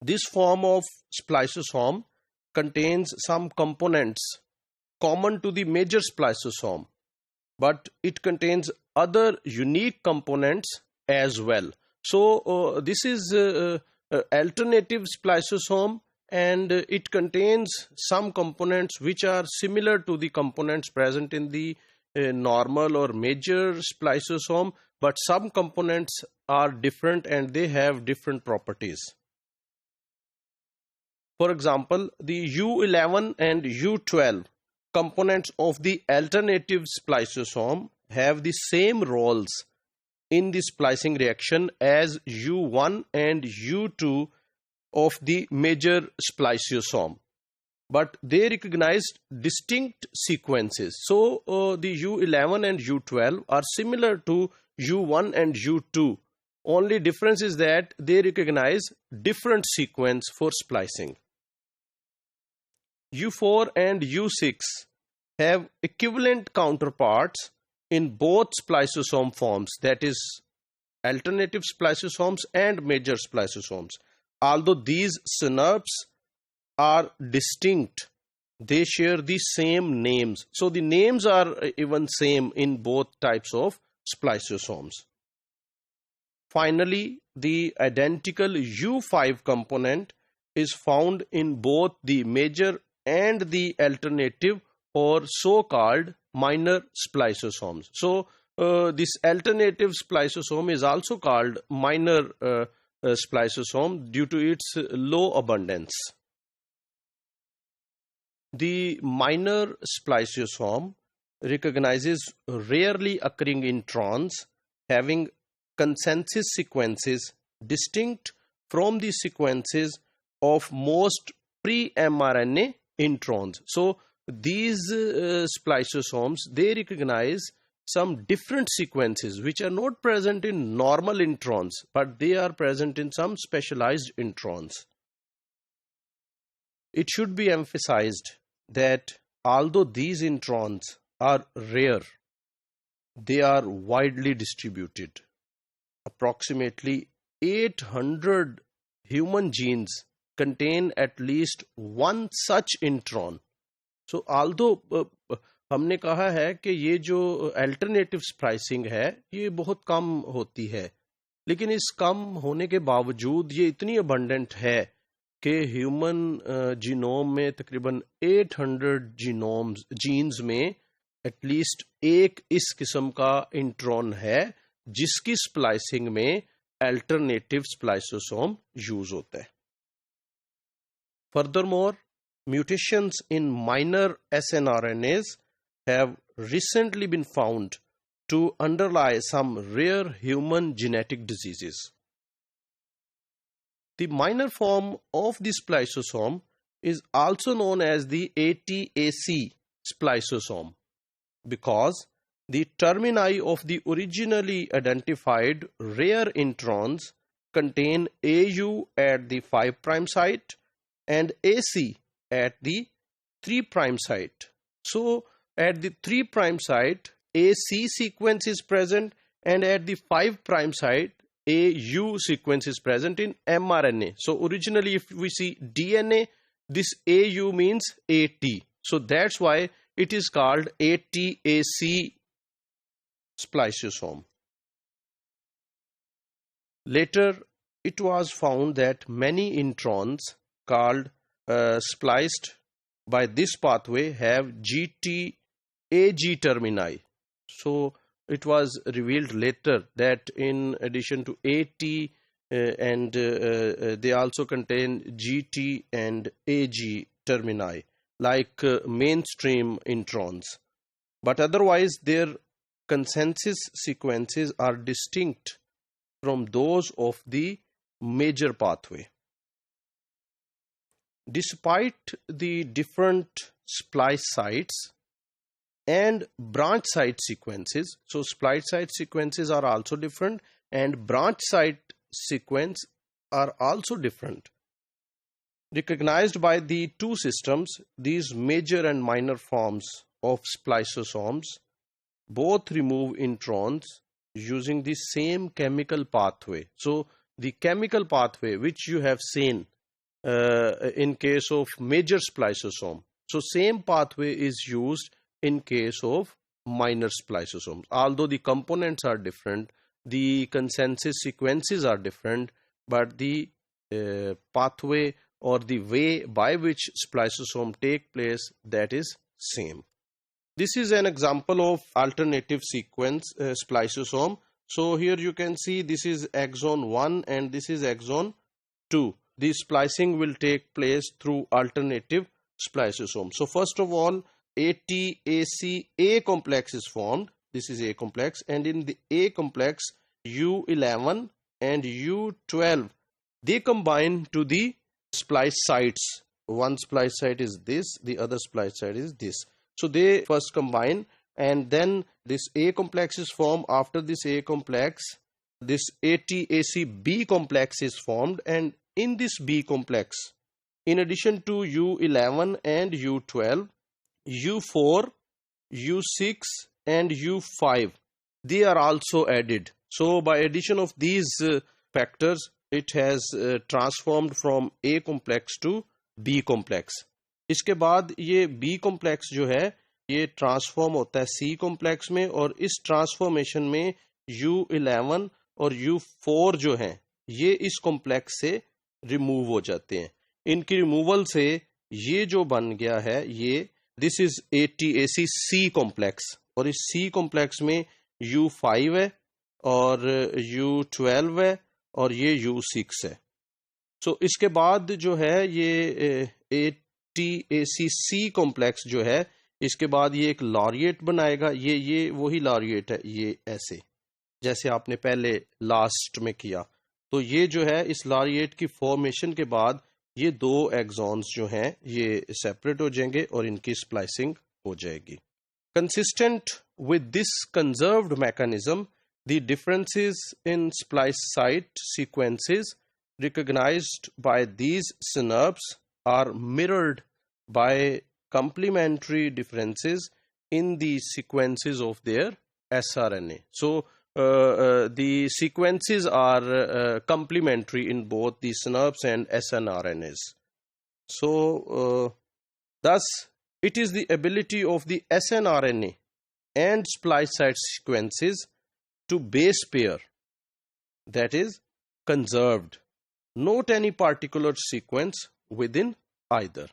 This form of spliceosome contains some components common to the major spliceosome, but it contains other unique components as well. So this is alternative spliceosome, and it contains some components which are similar to the components present in the normal or major spliceosome, but some components are different and they have different properties. For example, the U11 and U12 components of the alternative spliceosome have the same roles in the splicing reaction as U1 and U2 of the major spliceosome, but they recognize distinct sequences. So the U11 and U12 are similar to U1 and U2. Only difference is that they recognize different sequence for splicing. U4 and U6 have equivalent counterparts in both spliceosome forms, that is, alternative spliceosomes and major spliceosomes. Although these synapses are distinct, they share the same names. So the names are even same in both types of spliceosomes. Finally, the identical U5 component is found in both the major and the alternative or so-called minor spliceosomes. So this alternative spliceosome is also called minor spliceosome due to its low abundance. The minor spliceosome recognizes rarely occurring introns having consensus sequences distinct from the sequences of most pre-mRNA introns. So these spliceosomes, they recognize some different sequences which are not present in normal introns, but they are present in some specialized introns. It should be emphasized that although these introns are rare, they are widely distributed. Approximately 800 human genes contain at least one such intron. So although हमने कहा है कि ये जो alternative splicing है ये बहुत कम होती है, लेकिन इस कम होने के बावजूद ये इतनी अबंडेंट है कि ह्यूमन जीनोम में तकरीबन 800 जीन्स में एटलीस्ट एक इस किस्म का इंट्रॉन है जिसकी स्प्लाइसिंग में अल्टरनेटिव स्प्लाइसोसोम यूज होता है. Furthermore, mutations in minor snRNAs have recently been found to underlie some rare human genetic diseases. The minor form of the spliceosome is also known as the ATAC spliceosome because the termini of the originally identified rare introns contain AU at the 5' site and AC at the 3' site. So at the 3' site AC sequence is present, and at the 5' site AU sequence is present in mRNA. So originally if we see DNA, this AU means AT. So that's why it is called ATAC spliceosome. Later it was found that many introns called spliced by this pathway have AG termini. So it was revealed later that in addition to AT and they also contain GT and AG termini like mainstream introns, but otherwise their consensus sequences are distinct from those of the major pathway. Despite the different splice sites and branch site sequences, so splice site sequences are also different and branch site sequence are also different. Recognized by the two systems, these major and minor forms of spliceosomes both remove introns using the same chemical pathway. So the chemical pathway which you have seen in case of major spliceosome. So same pathway is used in case of minor spliceosomes. Although the components are different, the consensus sequences are different, but the pathway or the way by which spliceosome take place, that is same. This is an example of alternative sequence spliceosome. So here you can see this is exon 1 and this is exon 2. The splicing will take place through alternative spliceosome. So first of all, ATAC A complex is formed. This is A complex, and in the A complex, U11 and U12, they combine to the splice sites. One splice site is this, the other splice site is this. So they first combine, and then this A complex is formed. After this A complex, this ATAC B complex is formed, and in this B complex, in addition to U11 and U12, U4, U6 and U5, they are also added. So by addition of these factors, it has transformed from A complex to B complex. इसके बाद ये B complex जो है ये transform होता है C complex में, और इस ट्रांसफॉर्मेशन में U11 और U4 जो हैं ये इस कॉम्प्लेक्स से रिमूव हो जाते हैं. इनकी रिमूवल से ये जो बन गया है ये this is ATAC C complex, और इस C कॉम्प्लेक्स में U5 है और U12 है और ये U6 है. सो इसके बाद जो है ये ATAC C कॉम्प्लेक्स जो है इसके बाद ये एक लॉरिएट बनाएगा. ये वही लॉरिएट है, ये ऐसे जैसे आपने पहले लास्ट में किया. तो ये जो है इस लॉरिएट की फॉर्मेशन के बाद ये दो एक्सॉन्स जो हैं ये सेपरेट हो जाएंगे और इनकी स्प्लाइसिंग हो जाएगी. Consistent with this conserved mechanism, the differences in splice site sequences recognized by these synapses are mirrored by complementary differences in the sequences of their sRNA. So the sequences are complementary in both the synapse and snRNAs. So thus it is the ability of the snRNA and splice site sequences to base pair that is conserved, not any particular sequence within either.